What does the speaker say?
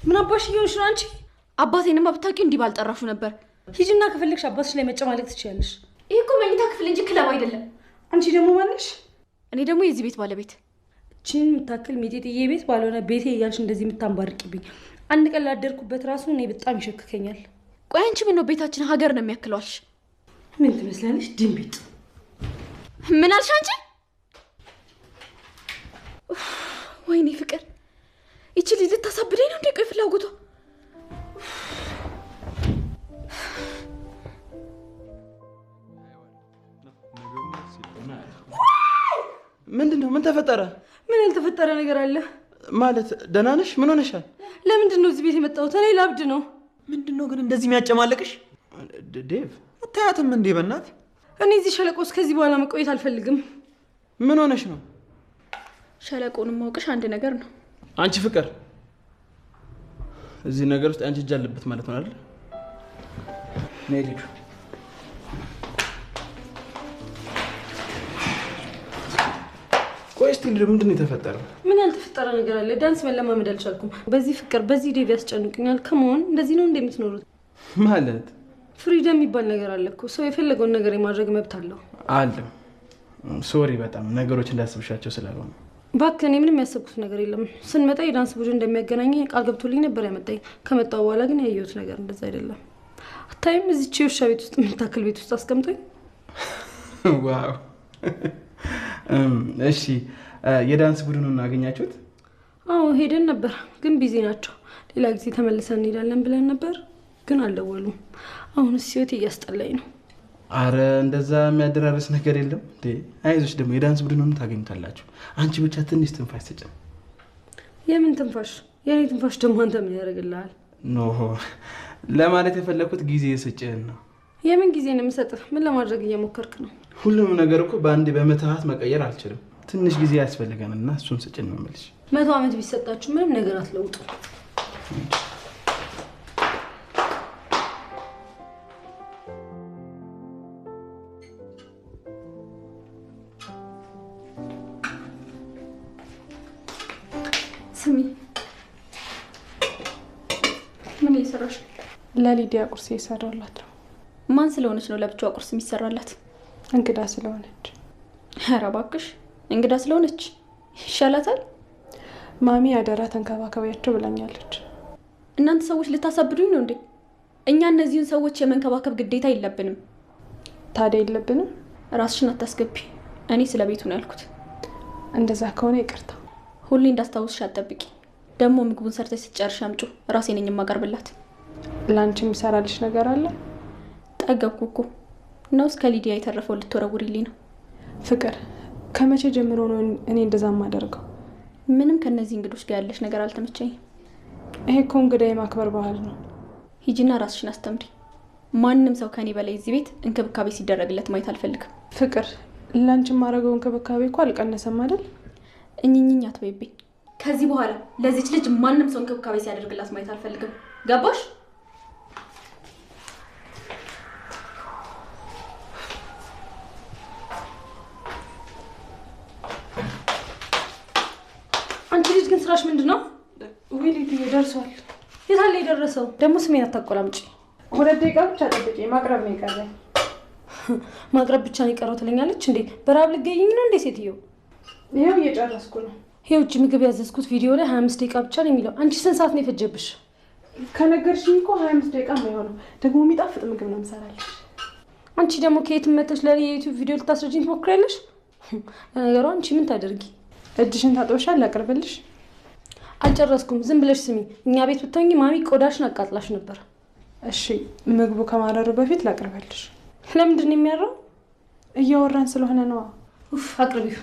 ምን አባሽ ይሆንሽ ነው አንቺ? አባቴንማ ብታውቂው እንዲህ ባልጠራሹ ነበር። ሂጂና ከፈለግሽ አባትሽ ላይ መጨማለቅ ትችያለሽ። ይሄ እኮ መኝታ ክፍል እንጂ ክለብ አይደለም። አንቺ ደግሞ ማነሽ? እኔ ደግሞ የዚህ ቤት ባለቤት። እቺን የምታክል ሚጤጥዬ ቤት ባልሆነ ቤቴ እያልሽ እንደዚህ የምታንባርቅብኝ አንድ ቀን ላደርኩበት ራሱ እኔ በጣም ይሸክከኛል። ቆይ አንቺ ምን ነው ቤታችን ሀገር ነው የሚያክለዋልሽ? ምን ትመስላለሽ? ድንቢጥ። ምን አልሽ አንቺ? ወይኔ ፍቅር፣ ይቺ ልጅ ልታሳብደኝ ነው እንዴ? ቆይ ፍላጎቷ ምንድነው? ምን ተፈጠረ? ምን ያልተፈጠረ ነገር አለ ማለት? ደህና ነሽ? ምን ሆነሻል? ለምንድን ነው እዚህ ቤት የመጣሁት? እኔ ላብድ ነው። ምንድነው ግን እንደዚህ የሚያጨማለቅሽ? ዴቭ አታያትም እንዴ? በእናት እኔ እዚህ ሸለቆ ውስጥ ከዚህ በኋላ መቆየት አልፈልግም። ምን ሆነሽ ነው? ሸለቆውን ማውቅሽ አንድ ነገር ነው። አንቺ ፍቅር፣ እዚህ ነገር ውስጥ አንቺ እጅ አለበት ማለት ነው አይደል? ነይ ልጁ። ቆይ እስቲ ምንድን ነው የተፈጠረው? ምን ያልተፈጠረ ነገር አለ? ዳንስ መለማመድ አልቻልኩም። በዚህ ፍቅር በዚህ ዴቭ ያስጨንቁኛል። ከመሆን እንደዚህ ነው እንደምትኖሩት ማለት? ፍሪደም የሚባል ነገር አለ እኮ። ሰው የፈለገውን ነገር የማድረግ መብት አለው። አለ። ሶሪ በጣም ነገሮች እንዳስብሻቸው ስላልሆነ። እባክህ እኔ ምንም ያሰብኩት ነገር የለም። ስንመጣ የዳንስ ቡድን እንደሚያገናኘኝ ቃል ገብቶልኝ ነበር ያመጣኝ። ከመጣሁ በኋላ ግን ያየሁት ነገር እንደዛ አይደለም። አታይም? እዚች የውሻ ቤት ውስጥ የምታክል ቤት ውስጥ አስቀምጦኝ። ዋው። እሺ የዳንስ ቡድኑን አገኛችሁት? አዎ ሄደን ነበር፣ ግን ቢዚ ናቸው። ሌላ ጊዜ ተመልሰን እንሄዳለን ብለን ነበር፣ ግን አልደወሉም። አሁንስ ህይወት እያስጠላኝ ነው። አረ እንደዛ የሚያደራርስ ነገር የለም እንዴ። አይዞሽ፣ ደግሞ የዳንስ ቡድኑን ታገኙታላችሁ። አንቺ ብቻ ትንሽ ትንፋሽ ስጭን። የምን ትንፋሽ? የኔ ትንፋሽ ደግሞ አንተ ምን ያደርግልሃል? ኖ ለማለት የፈለኩት ጊዜ ስጭን ነው። የምን ጊዜ ነው የምሰጥህ? ምን ለማድረግ እየሞከርክ ነው? ሁሉም ነገር እኮ በአንዴ በመተሃት መቀየር አልችልም። ትንሽ ጊዜ ያስፈልገንና እሱን ስጭን ነው የምልሽ። 100 ዓመት ቢሰጣችሁ ምንም ነገር አትለውጡ። ስሚ፣ ምን እየሰራሽ? ለሊዲያ ቁርስ እየሰራላት ነው። ማን ስለሆነች ነው ለብቻዋ ቁርስ የሚሰራላት? እንግዳ ስለሆነች። ኧረ እባክሽ፣ እንግዳ ስለሆነች ይሻላታል። ማሚ አደራ ተንከባከቢያቸው ብላኛለች። እናንተ ሰዎች ልታሳብዱኝ ነው እንዴ? እኛ እነዚህን ሰዎች የመንከባከብ ግዴታ የለብንም። ታዲያ የለብንም? ራስሽን አታስገቢ። እኔ ስለ ቤቱ ነው ያልኩት። እንደዛ ከሆነ ይቅርታ። ሁሌ እንዳስታውስሽ አትጠብቂ። ደግሞ ምግቡን ሰርተሽ ስትጨርሽ አምጪው፣ ራሴ ነኝ የማቀርብላት። ላንቺ የሚሰራልሽ ነገር አለ? ጠገብኩ እኮ ነው። እስከ ሊዲያ የተረፈው ልትወረውሪልኝ ነው? ፍቅር፣ ከመቼ ጀምሮ ነው እኔ እንደዛ የማደርገው? ምንም ከነዚህ እንግዶች ጋር ያለሽ ነገር አልተመቸኝም። ይሄ እኮ እንግዳ የማክበር ባህል ነው። ሂጂና ራስሽን አስተምሪ። ማንም ሰው ከኔ በላይ እዚህ ቤት እንክብካቤ ሲደረግለት ማየት አልፈልግም። ፍቅር፣ ላንቺ የማደርገው እንክብካቤ እኮ አልቀነሰም አይደል? እኝኝኝ አትበይብኝ። ከዚህ በኋላ ለዚች ልጅ ማንም ሰው እንክብካቤ ሲያደርግላት ማየት አልፈልግም። ገባሽ? አንቺ ልጅ ግን ስራሽ ምንድነው? ዊሊድ ደርሷል። የታለ የደረሰው? ደግሞ ስሜን አታቆላምጪ። 2 ደቂቃ ብቻ ጠብቂ። ማቅረብ ነው የቀረኝ። ማቅረብ ብቻ ነው የቀረው ትለኛለች እንዴ? በራብ ልገይኝ ነው እንዴ ሴትዮ? ይሄው እየጨረስኩ ነው። ይሄው እጅ ምግብ ያዘዝኩት ቪዲዮ ላይ 25 ደቂቃ ብቻ ነው የሚለው። አንቺ ስንት ሰዓት ነው የፈጀብሽ? ከነገርሽኝ እኮ 25 ደቂቃ የማይሆነው ደግሞ የሚጣፍጥ ምግብ ነው የምሰራልሽ። አንቺ ደግሞ ከየትም መተሽ ለኔ የዩቲዩብ ቪዲዮ ልታስረጂኝ ትሞክሪያለሽ? ለነገሩ አንቺ ምን ታደርጊ? እጅሽን ታጥበሻል? ላቅርብልሽ? አልጨረስኩም። ዝም ብለሽ ስሚ። እኛ ቤት ብትሆኚ ማሚ ቆዳሽን አቃጥላሽ ነበር። እሺ፣ ምግቡ ከማረሩ በፊት ላቅርብልሽ። ለምንድን ነው የሚያረው? እያወራን ስለሆነ ነው። አቅርቢው።